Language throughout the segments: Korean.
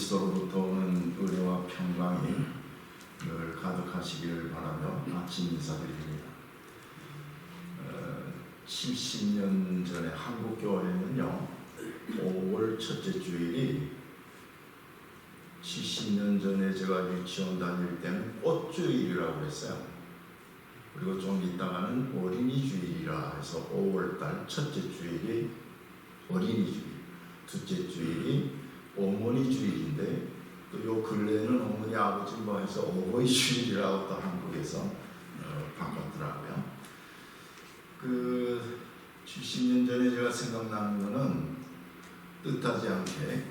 그리스도로부터 오는 은혜와 평강이 늘 가득하시기를 바라며 아침 인사드립니다. 70년 전에 한국교회는요 5월 첫째 주일이 70년 전에 제가 유치원 다닐 때는 꽃주일이라고 했어요. 그리고 좀 있다가는 어린이 주일이라 해서 5월달 첫째 주일이 어린이 주일, 둘째 주일이 어머니 주일인데 또 요 근래에는 어머니 아버지 뭐 해서 어버이 주일이라고 또 한국에서 바꿨더라고요. 70년 전에 제가 생각나는 거는 뜻하지 않게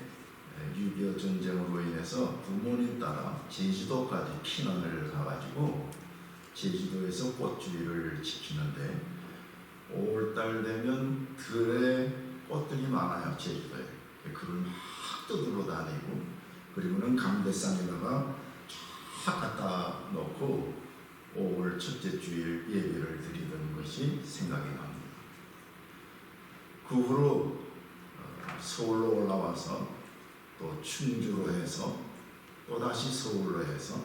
6.25 전쟁으로 인해서 부모님 따라 제주도까지 피난을 가가지고 제주도에서 꽃주일을 지키는데 5월달 되면 들에 꽃들이 많아요. 제주도에. 그걸 막 뜯으러 다니고 그리고는 강대상에다가 쫙 갖다 놓고 5월 첫째 주일 예배를 드리던 것이 생각이 납니다. 그 후로 서울로 올라와서 또 충주로 해서 또다시 서울로 해서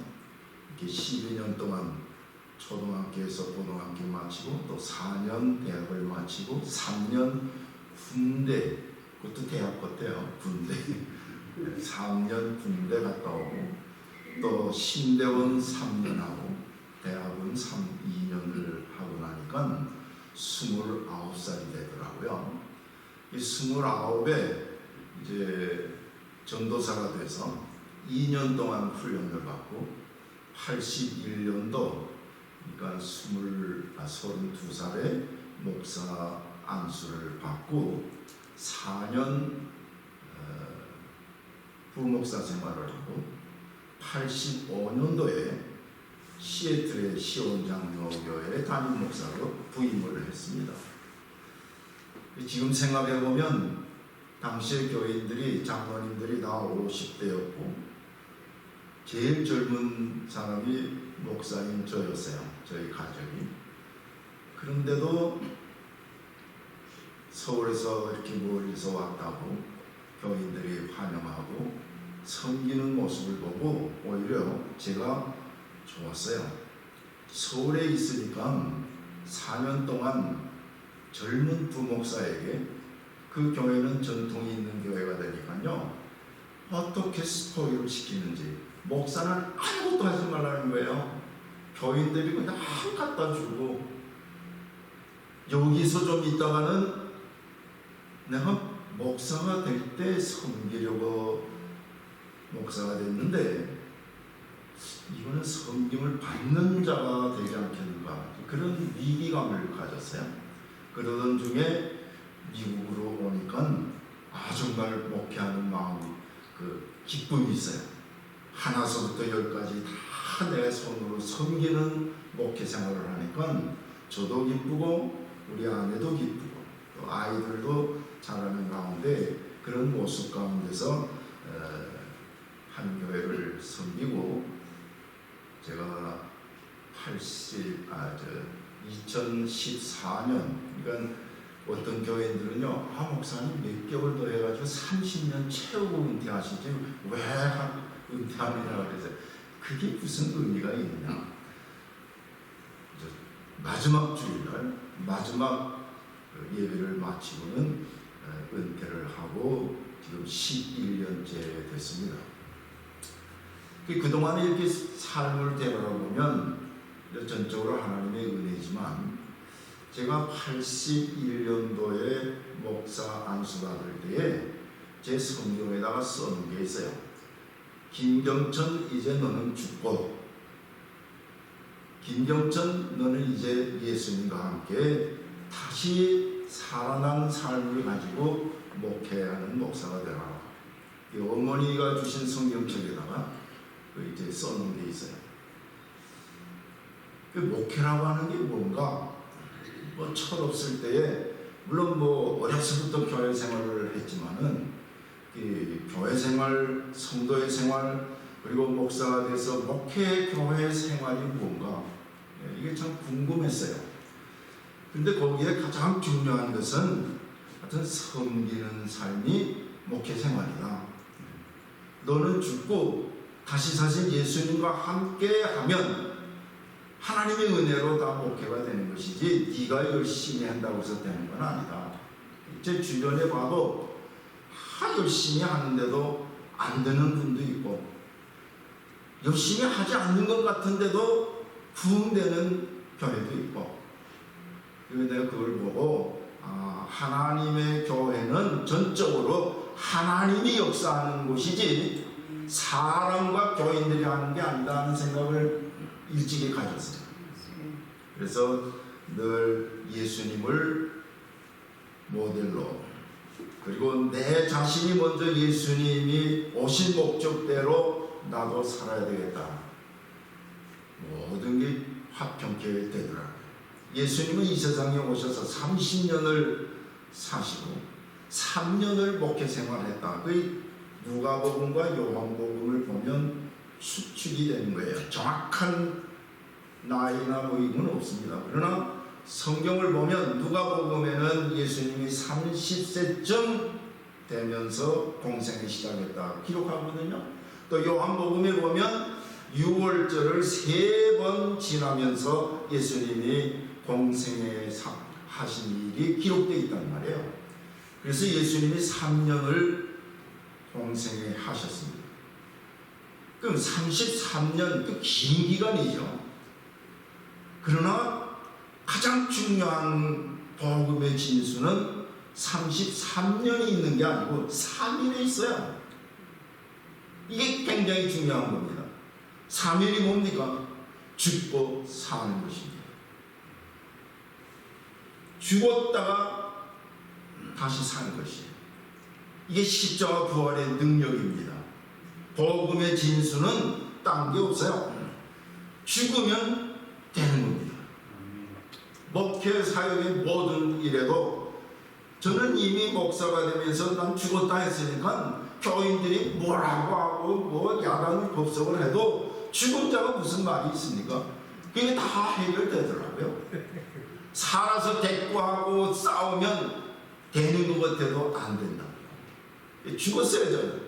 이렇게 12년 동안 초등학교에서 고등학교 마치고 또 4년 대학을 마치고 3년 군대, 그것도 대학 같아요. 군대 3년 군대 갔다 오고 또 신대원 3년 하고 대학은 2년을 하고 나니까 29살이 되더라고요. 이 29에 이제 전도사가 돼서 2년 동안 훈련을 받고 81년도 그러니까 32살에 목사 안수를 받고 4년 부목사 생활을 하고 85년도에 시애틀의 시온장로교회의 담임 목사로 부임을 했습니다. 지금 생각해보면 당시의 교인들이 장로님들이 다 50대였고 제일 젊은 사람이 목사인 저였어요. 저희 가족이. 그런데도 서울에서 이렇게 멀리서 왔다고 교인들이 환영하고 섬기는 모습을 보고 오히려 제가 좋았어요. 서울에 있으니까 4년 동안 젊은 부목사에게 그 교회는 전통이 있는 교회가 되니까요. 어떻게 스포일을 시키는지 목사는 아무것도 하지 말라는 거예요. 교인들이 그냥 갖다 주고 여기서 좀 있다가는 내가 목사가 될 때 섬기려고 목사가 됐는데 이거는 섬김을 받는 자가 되지 않겠는가 그런 위기감을 가졌어요. 그러던 중에 미국으로 오니까 정말 목회하는 마음 기쁨이 있어요. 하나서부터 열까지 다 내 손으로 섬기는 목회 생활을 하니까 저도 기쁘고 우리 아내도 기쁘고 또 아이들도 자라는 가운데 그런 모습 가운데서 한 교회를 섬기고 제가 2014년 그러니까 어떤 교회들은요 목사님 몇 개월 더 해가지고 30년 채우고 은퇴하시지 왜 은퇴하느냐 그래서 그게 무슨 의미가 있느냐. 마지막 주일날 마지막 예배를 마치고는 은퇴를 하고 지금 11년째 됐습니다. 그동안에 이렇게 삶을 되돌아보면 전적으로 하나님의 은혜지만 제가 81년도에 목사 안수받을 때에 제 성경에다가 써놓은 게 있어요. 김경천 이제 너는 죽고 김경천 너는 이제 예수님과 함께 다시 살아난 삶을 가지고 목회하는 목사가 되라. 이 어머니가 주신 성경책에다가 이제 써놓은 게 있어요. 목회라고 하는 게 뭔가 철없을 때에 물론 어려서부터 교회 생활을 했지만은 교회 생활, 성도의 생활 그리고 목사가 돼서 목회 교회 생활이 뭔가 이게 참 궁금했어요. 근데 거기에 가장 중요한 것은 하여튼 섬기는 삶이 목회 생활이다. 너는 죽고 다시 사신 예수님과 함께 하면 하나님의 은혜로 다 목회가 되는 것이지 네가 열심히 한다고 해서 되는 건 아니다. 제 주변에 봐도 열심히 하는데도 안 되는 분도 있고, 열심히 하지 않는 것 같은데도 부흥되는 교회도 있고. 그래서 내가 그걸 보고 하나님의 교회는 전적으로 하나님이 역사하는 곳이지 사람과 교인들이 하는 게 아니다 하는 생각을 일찍이 가졌어요. 그래서 늘 예수님을 모델로, 그리고 내 자신이 먼저 예수님이 오신 목적대로 나도 살아야 되겠다. 모든 게 화평케 되더라고요. 예수님은 이 세상에 오셔서 30년을 사시고 3년을 목회 생활했다. 그 누가복음과 요한복음을 보면 추측이 되는 거예요. 정확한 나이나 뭐 이건 없습니다. 그러나 성경을 보면 누가복음에는 예수님이 30세쯤 되면서 공생을 시작했다 기록하거든요. 또 요한복음에 보면 6월절을 3번 지나면서 예수님이 공생에 하신 일이 기록되어 있단 말이에요. 그래서 예수님이 3년을 공생에 하셨습니다. 그럼 33년, 그 긴 기간이죠. 그러나 가장 중요한 복음의 진수는 33년이 있는 게 아니고 3일에 있어요. 이게 굉장히 중요한 겁니다. 3일이 뭡니까? 죽고 사는 것입니다. 죽었다가 다시 사는 것이에요. 이게 십자가 부활의 능력입니다. 복음의 진수는 딴 게 없어요. 죽으면 되는 겁니다. 목회 사역의 모든 일에도 저는 이미 목사가 되면서 난 죽었다 했으니까 교인들이 뭐라고 하고 뭐 야단을 법석을 해도 죽은 자가 무슨 말이 있습니까? 그게 다 해결되더라고요. 살아서 대꾸하고 싸우면 되는 것 같아도 안 된다. 죽었어요, 저는.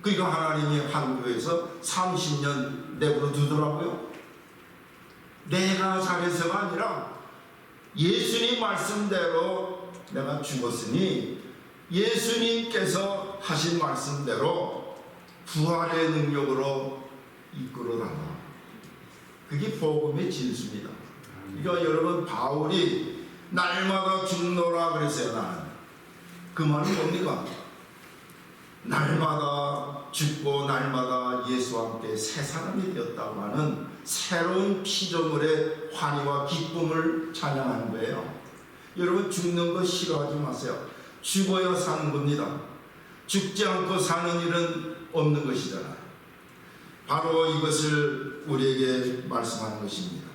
그러니까 하나님이 한교에서 30년 내버려 두더라고요. 내가 잘해서가 아니라 예수님 말씀대로 내가 죽었으니 예수님께서 하신 말씀대로 부활의 능력으로 이끌어달라. 그게 복음의 진수입니다. 그러니까 여러분, 바울이 날마다 죽노라 그랬어요. 나는 그 말은 뭡니까? 날마다 죽고 날마다 예수와 함께 새 사람이 되었다고 하는 새로운 피조물의 환희와 기쁨을 찬양하는 거예요. 여러분, 죽는 거 싫어하지 마세요. 죽어야 사는 겁니다. 죽지 않고 사는 일은 없는 것이잖아요. 바로 이것을 우리에게 말씀하는 것입니다.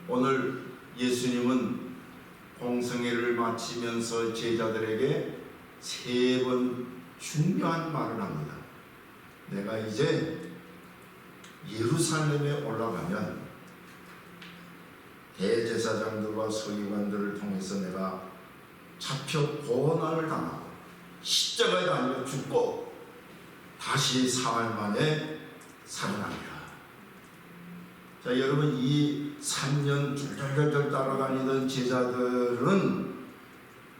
오늘 예수님은 공성회를 마치면서 제자들에게 3번 중요한 말을 합니다. 내가 이제 예루살렘에 올라가면 대제사장들과 서기관들을 통해서 내가 잡혀 고난을 당하고 십자가에 달려 죽고 다시 사흘 만에 살아납니다. 자, 여러분, 이 3년 줄줄줄 따라다니던 제자들은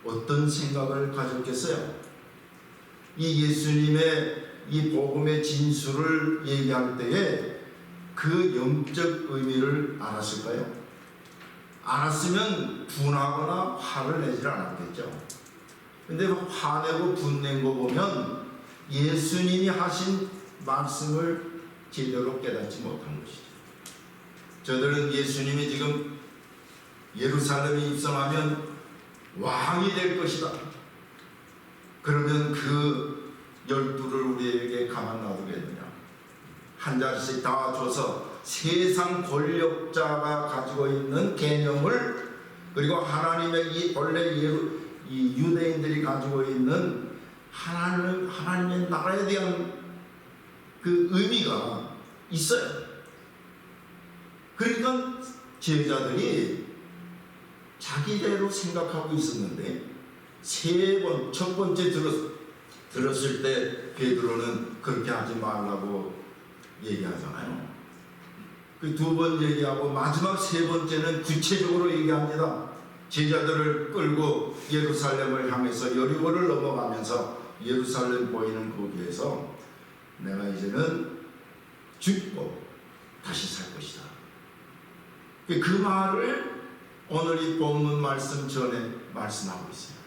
어떤 생각을 가졌겠어요? 이 예수님의 이 복음의 진수를 얘기할 때에 그 영적 의미를 알았을까요? 알았으면 분하거나 화를 내질 않았겠죠. 근데 화내고 분낸 거 보면 예수님이 하신 말씀을 제대로 깨닫지 못한 것이죠. 저들은 예수님이 지금 예루살렘에 입성하면 왕이 될 것이다. 그러면 그 12를 우리에게 가만 놔두겠느냐. 한 자리씩 다 줘서 세상 권력자가 가지고 있는 개념을, 그리고 하나님의 이 원래 이 유대인들이 가지고 있는 하나님의 나라에 대한 그 의미가 있어요. 그러니까 제자들이 자기대로 생각하고 있었는데 3번, 첫 번째 들었어. 들었을 때 베드로는 그렇게 하지 말라고 얘기하잖아요. 그 두 번 얘기하고 마지막 세 번째는 구체적으로 얘기합니다. 제자들을 끌고 예루살렘을 향해서 여리고를 넘어가면서 예루살렘 보이는 거기에서 내가 이제는 죽고 다시 살 것이다. 그 말을 오늘 이 본문 말씀 전에 말씀하고 있어요.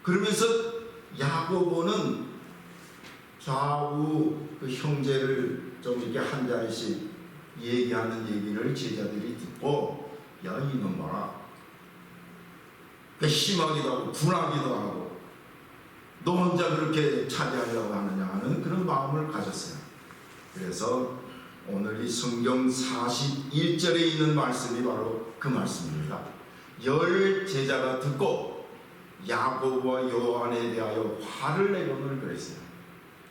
그러면서 야고보는 좌우 그 형제를 좀 이렇게 한 자리씩 얘기하는 얘기를 제자들이 듣고, 야 이놈 봐라, 심하기도 하고 분하기도 하고 너 혼자 그렇게 차지하려고 하느냐 하는 그런 마음을 가졌어요. 그래서 오늘 이 성경 41절에 있는 말씀이 바로 그 말씀입니다. 열 제자가 듣고 야고보와 요한에 대하여 화를 내고는 그랬어요.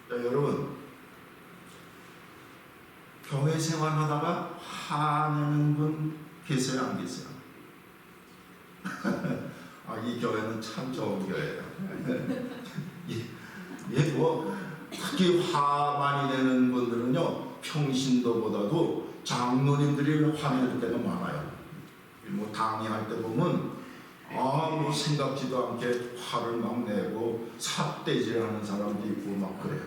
자, 여러분, 교회 생활하다가 화내는 분 계세요, 안 계세요? 이 교회는 참 좋은 교회예요. 특히 화 많이 내는 분들은요, 평신도보다도 장로님들이 화낼 때가 많아요. 강의할 때 보면 생각지도 않게 화를 막 내고 삿대질하는 사람도 있고 막 그래요.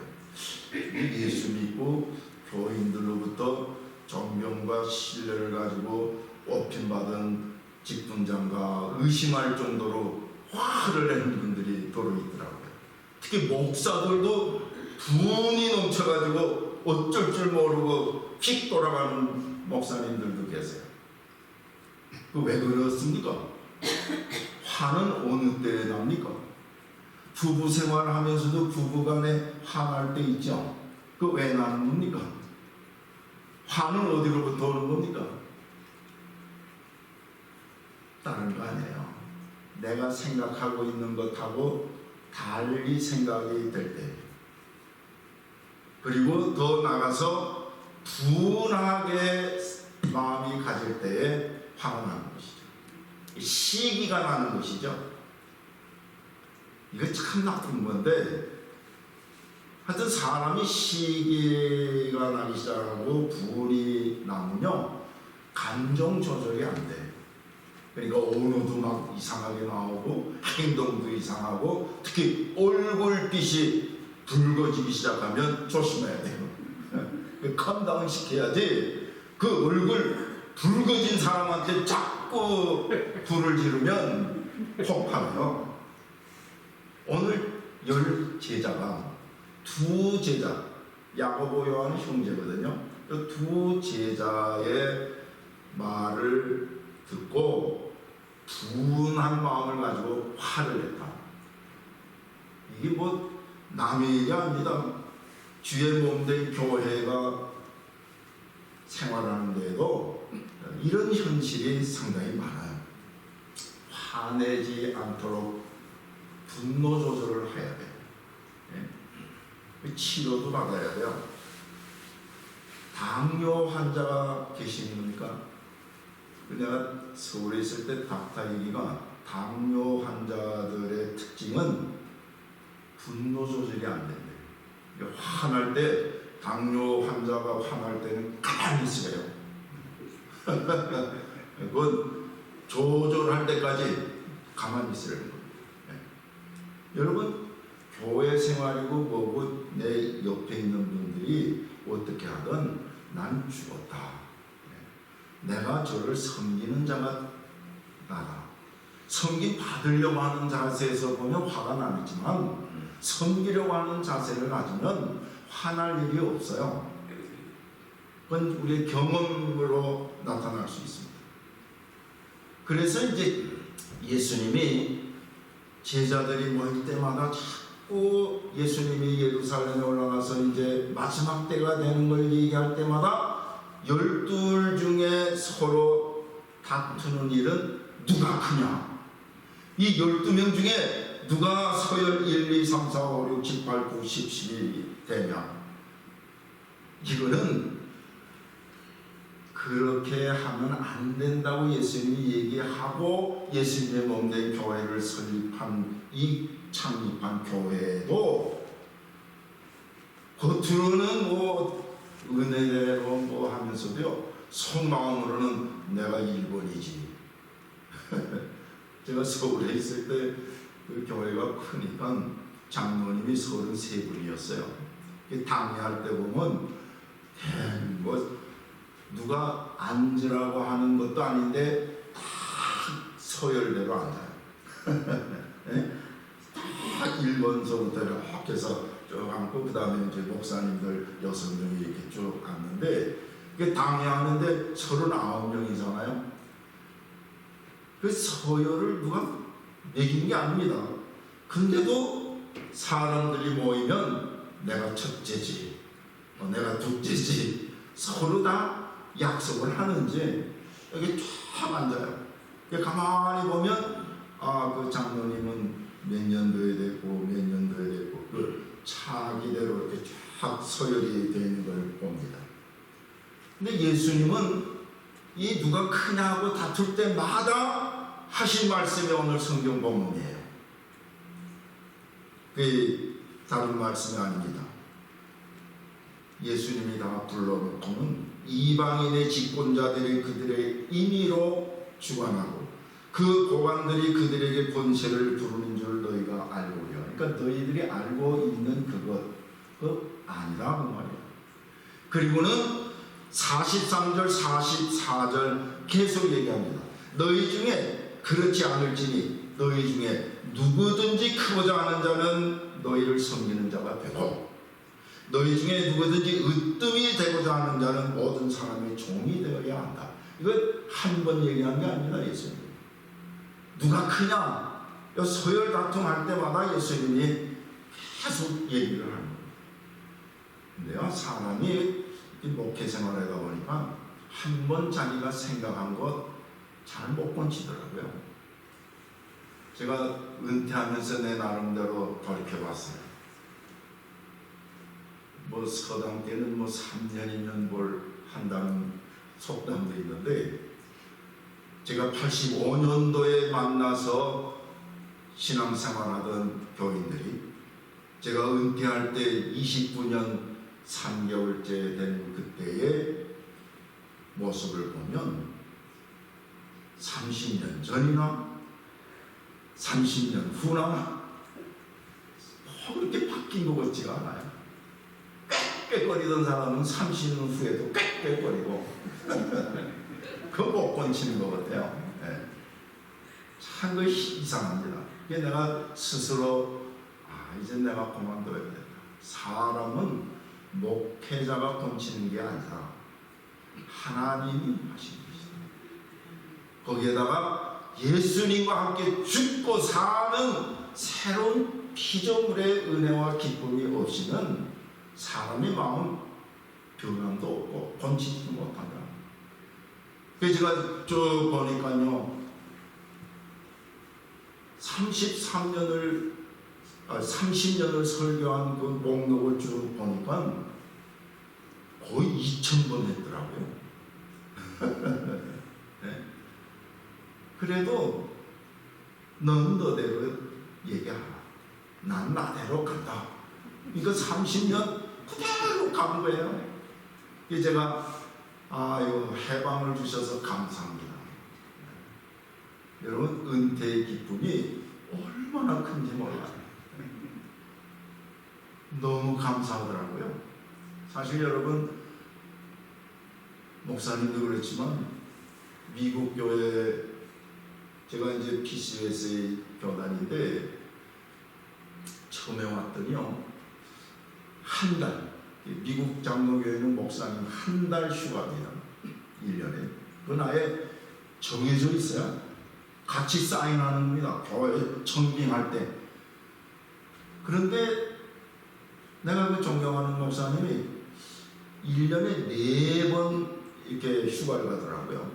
예수 믿고 교인들로부터 존경과 신뢰를 가지고 뽑힌받은 직분장과 의심할 정도로 화를 내는 분들이 도로 있더라고요. 특히 목사들도 분이 넘쳐가지고 어쩔 줄 모르고 휙 돌아가는 목사님들도 계세요. 왜 그렇습니까? 화는 어느 때에 납니까? 부부 생활하면서도 부부간에 화날 때 있죠. 그 왜 나는 겁니까? 화는 어디로부터 오는 겁니까? 다른 거 아니에요. 내가 생각하고 있는 것하고 달리 생각이 될 때, 그리고 더 나가서 분하게 마음이 가질 때에 화가 나는 것이죠. 시기가 나는 것이죠. 이거 참 나쁜 건데, 하여튼 사람이 시기가 나기 시작하고 분이 나면요, 감정 조절이 안 돼. 그러니까 언어도 막 이상하게 나오고 행동도 이상하고, 특히 얼굴빛이 붉어지기 시작하면 조심해야 돼요. 컴다운 시켜야지. 그 얼굴 붉어진 사람한테 자꾸 불을 지르면 폭발해요. 오늘 열 제자가 두 제자, 야고보 요한 형제거든요. 그 두 제자의 말을 듣고 분한 마음을 가지고 화를 냈다. 이게 뭐 남의 일이 아닙니다. 주의 몸된 교회가 생활하는데도 이런 현실이 상당히 많아요. 화내지 않도록 분노 조절을 해야 돼요. 치료도 받아야 돼요. 당뇨 환자가 계신 겁니까? 내가 서울에 있을 때 닥터 얘기가, 당뇨 환자들의 특징은 분노 조절이 안 된대요. 화날 때, 당뇨 환자가 화날 때는 가만히 있어요. 그건 조절할 때까지 가만히 있으라는 겁니다. 여러분, 교회 생활이고 뭐고 내 옆에 있는 분들이 어떻게 하든 난 죽었다. 내가 저를 섬기는 자가 나다. 섬김 받으려고 하는 자세에서 보면 화가 나겠지만, 섬기려고 하는 자세를 가지면 화날 일이 없어요. 그건 우리의 경험으로 나타날 수 있습니다. 그래서 이제 예수님이 제자들이 모일 때마다 자꾸 예수님이 예루살렘에 올라가서 이제 마지막 때가 되는 걸 얘기할 때마다 12 중에 서로 다투는 일은 누가 크냐. 이 12명 중에 누가 서열 1, 2, 3, 4, 5, 6, 7, 8, 9, 10, 11 되냐. 이거는 그렇게 하면 안 된다고 예수님이 얘기하고 예수님의 몸된 교회를 설립한 이 창립한 교회도 겉으로는 뭐 은혜대로 뭐 하면서도요, 속마음으로는 내가 일본이지. 제가 서울에 있을 때 그 교회가 크니까 장로님이 33분이었어요. 당회할 때 보면 뭐 누가 앉으라고 하는 것도 아닌데 다 서열대로 앉아요. 네? 다 1번서부터 이렇게 해서 쭉 앉고, 그 다음에 이제 목사님들 6명이 이렇게 쭉 앉는데, 이게 당회하는데 39명이잖아요. 그 서열을 누가 매긴 게 아닙니다. 근데도 사람들이 모이면 내가 첫째지, 내가 둘째지, 서로 다 약속을 하는지 여기 쫙 앉아요. 가만히 보면 그 장로님은 몇 년도에 됐고 몇 년도에 됐고 그 차기대로 이렇게 쫙 서열이 되어 있는 걸 봅니다. 근데 예수님은 이 누가 크냐고 다툴 때마다 하신 말씀이 오늘 성경 본문이에요. 그게 다른 말씀이 아닙니다. 예수님이 다 불러놓고는 이방인의 집권자들이 그들의 임의로 주관하고 그 고관들이 그들에게 권세를 부르는 줄 너희가 알고요. 그러니까 너희들이 알고 있는 그거 아니라고 말이에요. 그리고는 43절 44절 계속 얘기합니다. 너희 중에 그렇지 않을지니 너희 중에 누구든지 크고자 하는 자는 너희를 섬기는 자가 되고 너희 중에 누구든지 으뜸이 되고자 하는 자는 모든 사람의 종이 되어야 한다. 이거 한 번 얘기한 게 아니라 예수님. 누가 크냐? 서열 다툼할 때마다 예수님이 계속 얘기를 하는 거예요. 근데요, 사람이 목회 생활하다 보니까 한 번 자기가 생각한 것 잘 못 건치더라고요. 제가 은퇴하면서 내 나름대로 돌이켜봤어요. 뭐 서당 때는 뭐 3년이면 뭘 한다는 속담도 있는데, 제가 85년도에 만나서 신앙생활하던 교인들이 제가 은퇴할 때 29년 3개월째 된 그때의 모습을 보면 30년 전이나 30년 후나 그렇게 바뀐 것 같지가 않아요. 꽥꽥거리던 사람은 30년 후에도 꽥꽥거리고 그거 못 건치는 것 같아요. 네. 참 이상합니다. 이게 내가 스스로 이제 내가 그만둬야 된다. 사람은 목회자가 건치는 게 아니라 하나님이 하신 것이다. 거기에다가 예수님과 함께 죽고 사는 새로운 피조물의 은혜와 기쁨이 없이는 사람의 마음 변함도 없고 건치지도 못한다. 그래서 제가 쭉 보니까요, 30년을 설교한 그 목록을 쭉 보니까 거의 2000번 했더라고요. 네? 그래도 넌 너대로 얘기하라. 난 나대로 간다. 이거 30년 그대로 간 거예요. 제가 해방을 주셔서 감사합니다. 여러분, 은퇴의 기쁨이 얼마나 큰지 몰라요. 너무 감사하더라고요. 사실 여러분, 목사님도 그렇지만 미국 교회, 제가 이제 PCUSA 교단인데 처음에 왔더니요, 한 달, 미국 장로교회는 목사님 한 달 휴가입니다. 1년에. 그건 아예 정해져 있어요. 같이 사인하는 겁니다. 교회 청빙할 때. 그런데 내가 그 존경하는 목사님이 1년에 4번 이렇게 휴가를 가더라고요.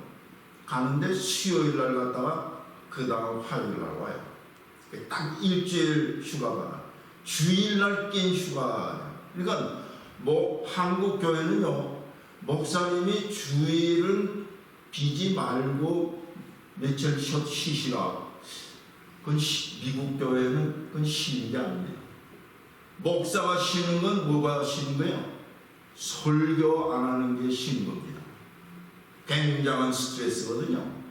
가는데 수요일 날 갔다가 그 다음 화요일 날 와요. 딱 일주일 휴가가, 주일 날 낀 휴가. 그러니까 뭐 한국 교회는요, 목사님이 주일은 비지 말고 며칠 쉬시라. 그건 미국 교회는 그건 쉬는 게 아닙니다. 목사가 쉬는 건 뭐가 쉬는 거예요? 설교 안 하는 게 쉬는 겁니다. 굉장한 스트레스거든요.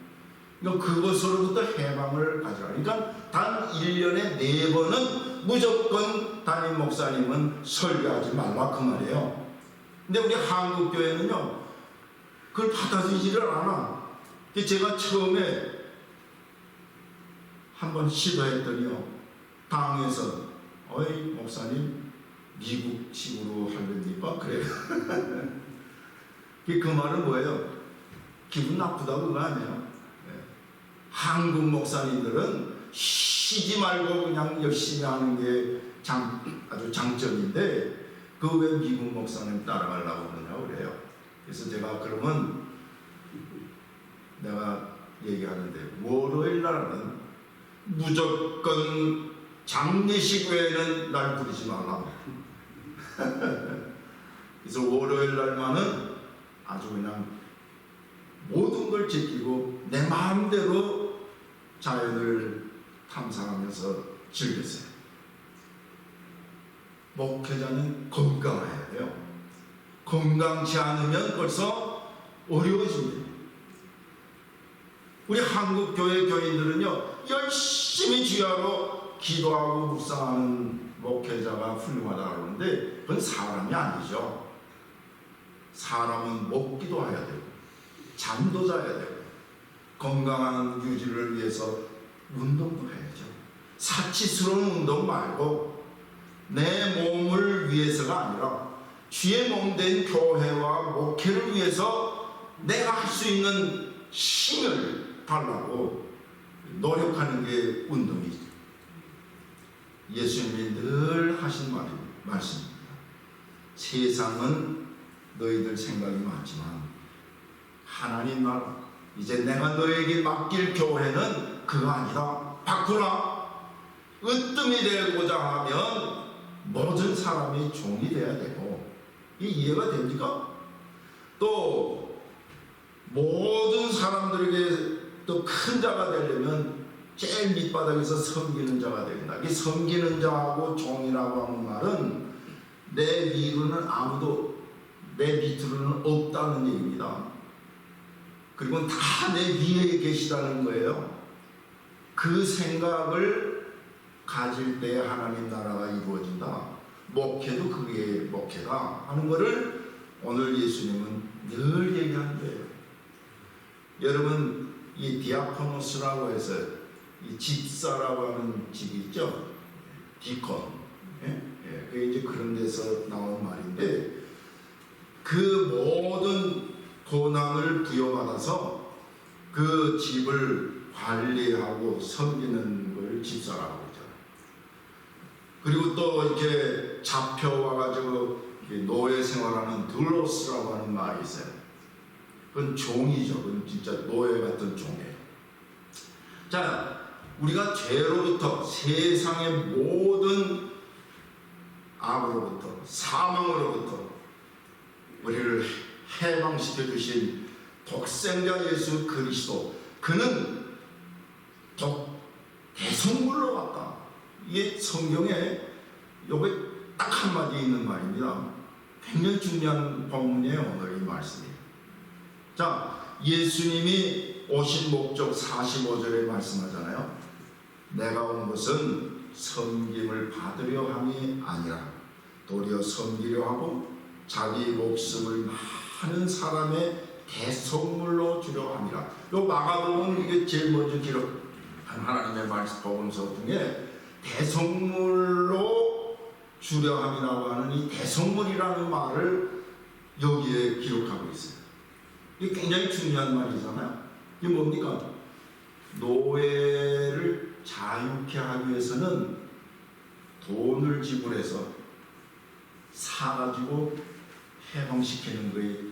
그러니까 그것으로부터 해방을 가져라. 그러니까 단 1년에 4번은 무조건 담임 목사님은 설교하지 말라 그 말이에요. 근데 우리 한국 교회는요 그걸 받아들이지를 않아. 제가 처음에 한번 시도했더니요 당에서 어이 목사님 미국식으로 하려니까 그래요. 그 말은 뭐예요? 기분 나쁘다고 그거 아니에요. 한국 목사님들은 쉬지 말고 그냥 열심히 하는 게 아주 장점인데 그 왜 미국 목사님 따라가려고 그러냐고 그래요. 그래서 제가 그러면 내가 얘기하는데 월요일 날은 무조건 장례식 외에는 날 부르지 말라. 그래서 월요일 날만은 아주 그냥 모든 걸 지키고 내 마음대로 자연을 탐사하면서 즐겼어요. 목회자는 건강해야 돼요. 건강치 않으면 벌써 어려워집니다. 우리 한국 교회 교인들은요 열심히 주야로 기도하고 묵상하는 목회자가 훌륭하다고 하는데 그건 사람이 아니죠. 사람은 먹기도 해야 되고 잠도 자야 되고 건강한 유지를 위해서 운동도 해야죠. 사치스러운 운동 말고 내 몸을 위해서가 아니라 주의 몸된 교회와 목회를 위해서 내가 할 수 있는 힘을 달라고 노력하는 게 운동이죠. 예수님이 늘 하신 말씀입니다. 세상은 너희들 생각이 많지만 하나님 나라 이제 내가 너에게 맡길 교회는 그거 아니다. 바꾸라. 으뜸이 되고자 하면 모든 사람이 종이 돼야 되고 이 이해가 됩니까? 또 모든 사람들에게 또 큰 자가 되려면 제일 밑바닥에서 섬기는 자가 된다. 이 섬기는 자하고 종이라고 하는 말은 내 위로는 아무도 내 밑으로는 없다는 얘기입니다. 그리고 다 내 위에 계시다는 거예요. 그 생각을 가질 때 하나님 나라가 이루어진다. 목회도 그게 목회다 하는 것을 오늘 예수님은 늘 얘기하는 거예요. 여러분 이 디아코노스라고 해서 이 집사라고 하는 집이 있죠. 디콘. 그게 이제 그런 데서 나온 말인데 그 모든 고난을 부여받아서 그 집을 관리하고 섬기는 걸 집사라고 하잖아요. 그리고 또 이렇게 잡혀와가지고 노예 생활하는 둘로스라고 하는 말이 있어요. 그건 종이죠. 그건 진짜 노예 같은 종이에요. 자, 우리가 죄로부터 세상의 모든 악으로부터 사망으로부터 우리를 해방시켜 주신 독생자 예수 그리스도 그는 대성물로 왔다. 이게 성경에 여기 딱 한마디 있는 말입니다. 굉장히 중요한 본문이에요. 오늘 이 말씀이. 자, 예수님이 오신 목적 45절에 말씀하잖아요. 내가 온 것은 섬김을 받으려 함이 아니라 도리어 섬기려 하고 자기 목숨을 많은 사람의 대성물로 주려 함이라. 요 마가복음 이게 제일 먼저 기록한 하나님의 말씀 복음서 중에 대성물로 주려 함이라고 하는 이 대성물이라는 말을 여기에 기록하고 있어요. 이게 굉장히 중요한 말이잖아요. 이게 뭡니까? 노예를 자유케 하기 위해서는 돈을 지불해서 사가지고 해방시키는 거예요.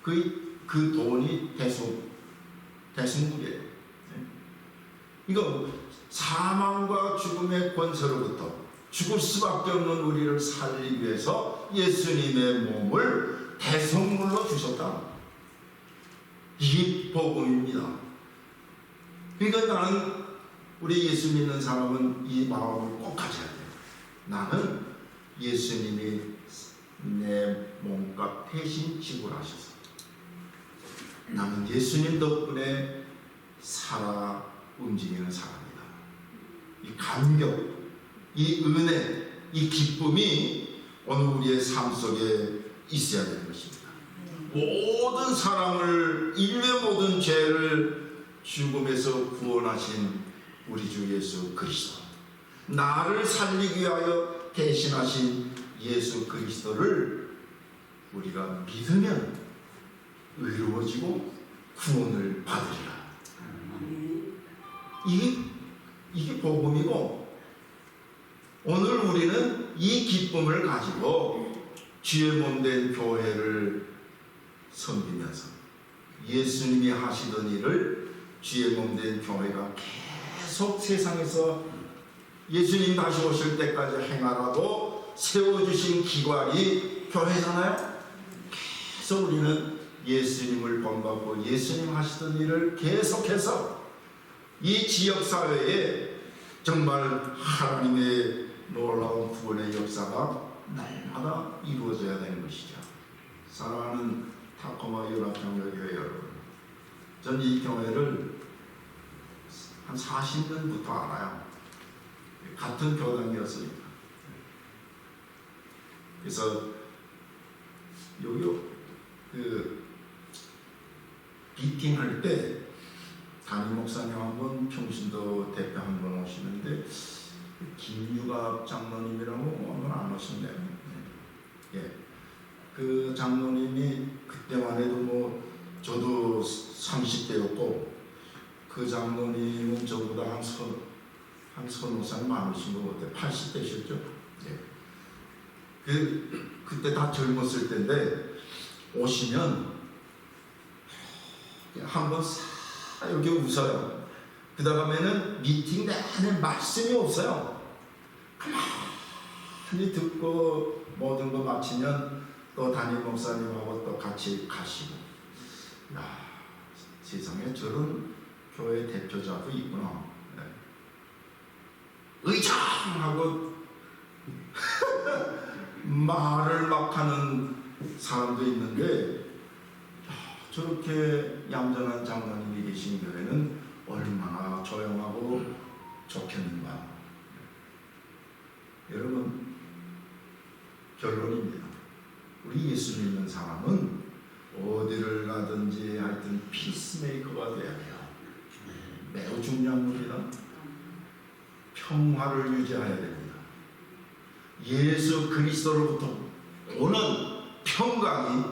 그 돈이 대승물이에요. 이거 사망과 죽음의 권세로부터 죽을 수밖에 없는 우리를 살리기 위해서 예수님의 몸을 대성물로 주셨다. 이게 복음입니다. 그러니까 나는 우리 예수 믿는 사람은 이 마음을 꼭 가져야 돼요. 나는 예수님이 내 몸값 대신 지불하셔서 나는 예수님 덕분에 살아 움직이는 사람이다. 이 감격, 이 은혜, 이 기쁨이 오늘 우리의 삶 속에 있어야 되는 것입니다. 모든 사람을, 인류의 모든 죄를 죽음에서 구원하신 우리 주 예수 그리스도, 나를 살리기 위하여 대신하신 예수 그리스도를 우리가 믿으면 의로워지고 구원을 받으리라. 이게 복음이고, 오늘 우리는 이 기쁨을 가지고 주의 몸된 교회를 섬기면서 예수님이 하시던 일을 주의 몸된 교회가 계속 세상에서 예수님 다시 오실 때까지 행하라고 세워주신 기관이 교회잖아요. 계속 우리는 예수님을 본받고 예수님 하시던 일을 계속해서 이 지역사회에 정말 하나님의 놀라운 구원의 역사가 날마다 이루어져야 되는 것이죠. 사랑하는 타코마 연합장로교회 여러분, 전 이 교회를 한 40년부터 알아요. 같은 교당이었으니까. 그래서 여기 미팅할 때 담임 목사님 한 번, 평신도 대표 한 번 오시는데 김유갑 장로님이라고 오늘 안 오셨네요. 예. 그 장로님이 그때만 해도 뭐 저도 30대였고 그 장로님은 저보다 한 서너 살 많으신 것 같아요. 80대셨죠. 예. 그때 다 젊었을 때인데 오시면 한번 싹 여기 웃어요. 그 다음에는 미팅 내내 말씀이 없어요. 가만히 듣고 모든 거 마치면 또 담임 목사님하고 또 같이 가시고, 야, 세상에 저런 교회 대표자도 있구나. 네. 의장하고 말을 막 하는 사람도 있는데, 저렇게 얌전한 장로님이 계신 교회는 얼마나 조용하고 좋겠는가. 여러분, 결론입니다. 우리 예수 믿는 사람은 어디를 가든지 하여튼 피스메이커가 돼야 돼요. 매우 중요한 겁니다. 평화를 유지해야 됩니다. 예수 그리스도로부터 오는 평강이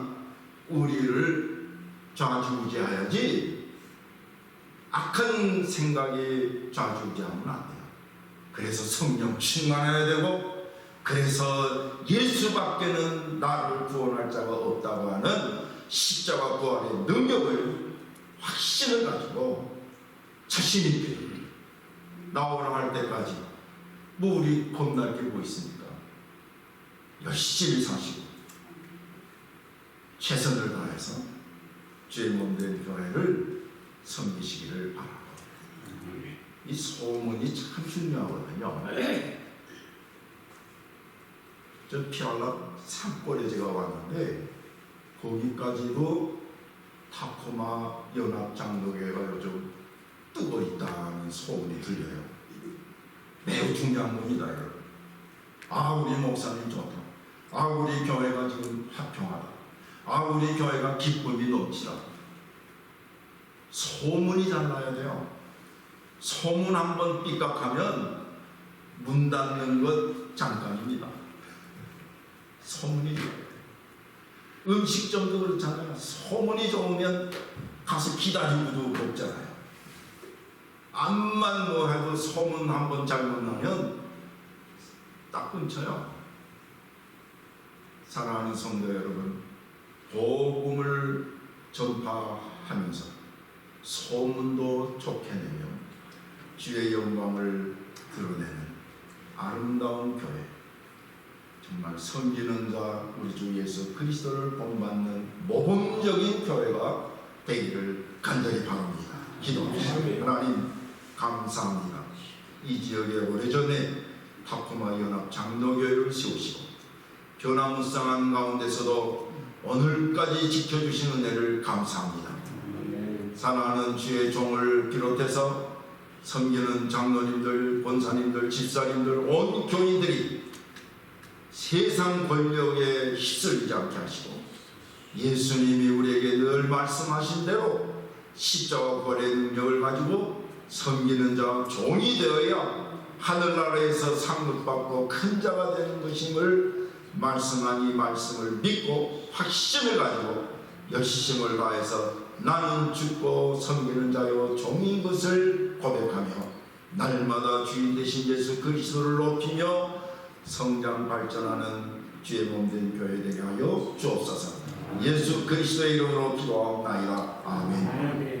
우리를 좌지우지해야지 악한 생각이 좌지우지하면 안 돼요. 그래서 성령 충만해야 되고, 그래서 예수밖에는 나를 구원할 자가 없다고 하는 십자가 부활의 능력을, 확신을 가지고 자신 있게 나오라 할 때까지 뭐 우리 겁날 게 뭐 있습니까? 열심히 사시고 최선을 다해서 주의 몸된 교회를 섬기시기를 바라고, 이 소문이 참 중요하거든요. 저 피알라 산골에 제가 왔는데 거기까지도 타코마 연합장로교회가 요즘 뜨고 있다는 소문이 들려요. 매우 중요한 겁니다, 여러분. 아, 우리 목사님 좋다. 아, 우리 교회가 지금 화평하다. 아, 우리 교회가 기쁨이 넘치다. 소문이 잘 나야 돼요. 소문 한번 삐깍하면 문 닫는 것 잠깐입니다. 소문이 좋아요. 음식점도 그렇잖아요. 소문이 좋으면 가서 기다리고도 먹잖아요. 암만 뭐 해도 소문 한번 잘못 나면 딱 끊쳐요. 사랑하는 성도 여러분, 복음을 전파하면서 소문도 좋게 내며 주의 영광을 드러내는 아름다운 교회, 정말 섬기는 자 우리 주 예수 그리스도를 본받는 모범적인 교회가 되기를 간절히 바랍니다. 기도합시다. 하나님 감사합니다. 이 지역에 오래전에 타코마 연합 장로교회를 세우시고 변화무쌍한 가운데서도 오늘까지 지켜주시는 은혜를 감사합니다. 사랑하는 주의 종을 비롯해서 섬기는 장로님들, 권사님들, 집사님들, 온 교인들이 세상 권력에 휩쓸리지 않게 하시고 예수님이 우리에게 늘 말씀하신 대로 십자가 부활의 능력을 가지고 섬기는 자 종이 되어야 하늘나라에서 상급받고 큰 자가 되는 것임을 말씀한 이 말씀을 믿고 확신을 가지고 열심을 다해서 나는 죽고 섬기는 자요 종인 것을 고백하며 날마다 주인 되신 예수 그리스도를 높이며 성장 발전하는 주의 몸된 교회 되게 하여 주옵소서. 예수 그리스도의 이름으로 기도하옵나이다. 아멘.